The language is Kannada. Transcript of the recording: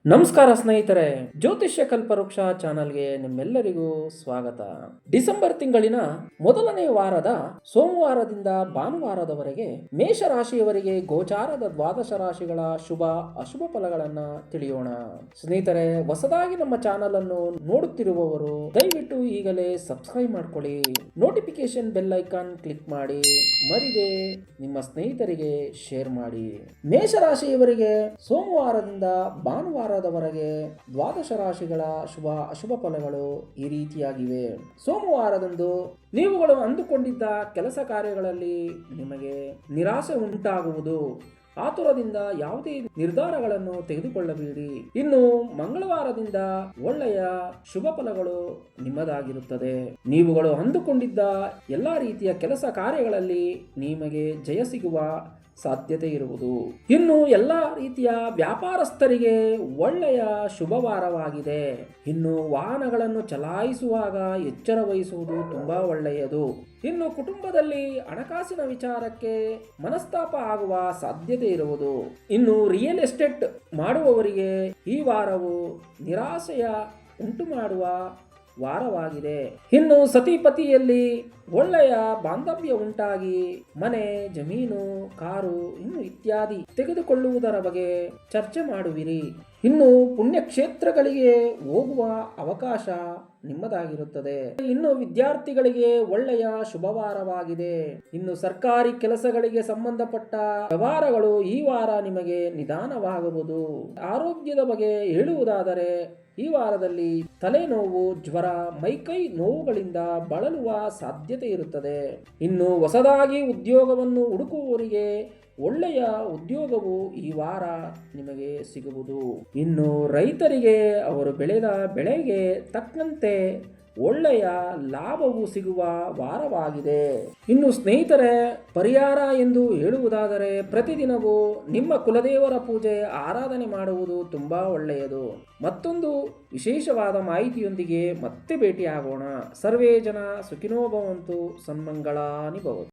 ನಮಸ್ಕಾರ ಸ್ನೇಹಿತರೆ, ಜ್ಯೋತಿಷ್ಯ ಕಲ್ಪವೃಕ್ಷ ಚಾನಲ್ಗೆ ನಿಮ್ಮೆಲ್ಲರಿಗೂ ಸ್ವಾಗತ. ಡಿಸೆಂಬರ್ ತಿಂಗಳಿನ ಮೊದಲನೇ ವಾರದ ಸೋಮವಾರದಿಂದ ಭಾನುವಾರದವರೆಗೆ ಮೇಷರಾಶಿಯವರಿಗೆ ಗೋಚಾರದ ದ್ವಾದಶ ರಾಶಿಗಳ ಶುಭ ಅಶುಭ ಫಲಗಳನ್ನ ತಿಳಿಯೋಣ. ಸ್ನೇಹಿತರೆ, ಹೊಸದಾಗಿ ನಮ್ಮ ಚಾನಲ್ ಅನ್ನು ನೋಡುತ್ತಿರುವವರು ದಯವಿಟ್ಟು ಈಗಲೇ ಸಬ್ಸ್ಕ್ರೈಬ್ ಮಾಡ್ಕೊಳ್ಳಿ, ನೋಟಿಫಿಕೇಶನ್ ಬೆಲ್ ಐಕಾನ್ ಕ್ಲಿಕ್ ಮಾಡಿ, ಮರಿದೆ ನಿಮ್ಮ ಸ್ನೇಹಿತರಿಗೆ ಶೇರ್ ಮಾಡಿ. ಮೇಷರಾಶಿಯವರಿಗೆ ಸೋಮವಾರದಿಂದ ಭಾನುವಾರದವರೆಗೆ ದ್ವಾದಶ ರಾಶಿಗಳ ಶುಭ ಅಶುಭ ಫಲಗಳು ಈ ರೀತಿಯಾಗಿವೆ. ಸೋಮವಾರದಂದು ನೀವುಗಳು ಅಂದುಕೊಂಡಿದ್ದ ಕೆಲಸ ಕಾರ್ಯಗಳಲ್ಲಿ ನಿಮಗೆ ನಿರಾಸೆ ಉಂಟಾಗುವುದು. ಆತುರದಿಂದ ಯಾವುದೇ ನಿರ್ಧಾರಗಳನ್ನು ತೆಗೆದುಕೊಳ್ಳಬೇಡಿ. ಇನ್ನು ಮಂಗಳವಾರದಿಂದ ಒಳ್ಳೆಯ ಶುಭ ಫಲಗಳು ನಿಮ್ಮದಾಗಿರುತ್ತದೆ. ನೀವುಗಳು ಅಂದುಕೊಂಡಿದ್ದ ಎಲ್ಲಾ ರೀತಿಯ ಕೆಲಸ ಕಾರ್ಯಗಳಲ್ಲಿ ನಿಮಗೆ ಜಯ ಸಿಗುವ ಸಾಧ್ಯತೆ ಇರುವುದು. ಇನ್ನು ಎಲ್ಲ ರೀತಿಯ ವ್ಯಾಪಾರಸ್ಥರಿಗೆ ಒಳ್ಳೆಯ ಶುಭವಾರವಾಗಿದೆ. ಇನ್ನು ವಾಹನಗಳನ್ನು ಚಲಾಯಿಸುವಾಗ ಎಚ್ಚರ ವಹಿಸುವುದು ತುಂಬಾ ಒಳ್ಳೆಯದು. ಇನ್ನು ಕುಟುಂಬದಲ್ಲಿ ಹಣಕಾಸಿನ ವಿಚಾರಕ್ಕೆ ಮನಸ್ತಾಪ ಆಗುವ ಸಾಧ್ಯತೆ ಇರುವುದು. ಇನ್ನು ರಿಯಲ್ ಎಸ್ಟೇಟ್ ಮಾಡುವವರಿಗೆ ಈ ವಾರವು ನಿರಾಸೆಯ ಉಂಟು ಮಾಡುವ ವಾರವಾಗಿದೆ. ಇನ್ನು ಸತಿಪತಿಯಲ್ಲಿ ಒಳ್ಳೆಯ ಬಾಂಧವ್ಯ ಉಂಟಾಗಿ ಮನೆ, ಜಮೀನು, ಕಾರು ಇನ್ನು ಇತ್ಯಾದಿ ತೆಗೆದುಕೊಳ್ಳುವುದರ ಬಗ್ಗೆ ಚರ್ಚೆ ಮಾಡುವಿರಿ. ಇನ್ನು ಪುಣ್ಯಕ್ಷೇತ್ರಗಳಿಗೆ ಹೋಗುವ ಅವಕಾಶ ನಿಮ್ಮದಾಗಿರುತ್ತದೆ. ಇನ್ನು ವಿದ್ಯಾರ್ಥಿಗಳಿಗೆ ಒಳ್ಳೆಯ ಶುಭವಾರವಾಗಿದೆ. ಇನ್ನು ಸರ್ಕಾರಿ ಕೆಲಸಗಳಿಗೆ ಸಂಬಂಧಪಟ್ಟ ವ್ಯವಹಾರಗಳು ಈ ವಾರ ನಿಮಗೆ ನಿಧಾನವಾಗುವುದು. ಆರೋಗ್ಯದ ಬಗ್ಗೆ ಹೇಳುವುದಾದರೆ ಈ ವಾರದಲ್ಲಿ ತಲೆನೋವು, ಜ್ವರ, ಮೈಕೈ ನೋವುಗಳಿಂದ ಬಳಲುವ ಸಾಧ್ಯತೆ ಇರುತ್ತದೆ. ಇನ್ನು ಹೊಸದಾಗಿ ಉದ್ಯೋಗವನ್ನು ಹುಡುಕುವವರಿಗೆ ಒಳ್ಳೆಯ ಉದ್ಯೋಗವು ಈ ವಾರ ನಿಮಗೆ ಸಿಗುವುದು. ಇನ್ನು ರೈತರಿಗೆ ಅವರು ಬೆಳೆದ ಬೆಳೆಗೆ ತಕ್ಕಂತೆ ಒಳ್ಳೆಯ ಲಾಭವು ಸಿಗುವ ವಾರವಾಗಿದೆ. ಇನ್ನು ಸ್ನೇಹಿತರೆ, ಪರಿಹಾರ ಎಂದು ಹೇಳುವುದಾದರೆ ಪ್ರತಿದಿನವೂ ನಿಮ್ಮ ಕುಲದೇವರ ಪೂಜೆ ಆರಾಧನೆ ಮಾಡುವುದು ತುಂಬಾ ಒಳ್ಳೆಯದು. ಮತ್ತೊಂದು ವಿಶೇಷವಾದ ಮಾಹಿತಿಯೊಂದಿಗೆ ಮತ್ತೆ ಭೇಟಿಯಾಗೋಣ. ಸರ್ವೇ ಜನ ಸುಖಿನೋ ಭವಂತು, ಸನ್ಮಂಗಳಾನಿ ಭವಂತು.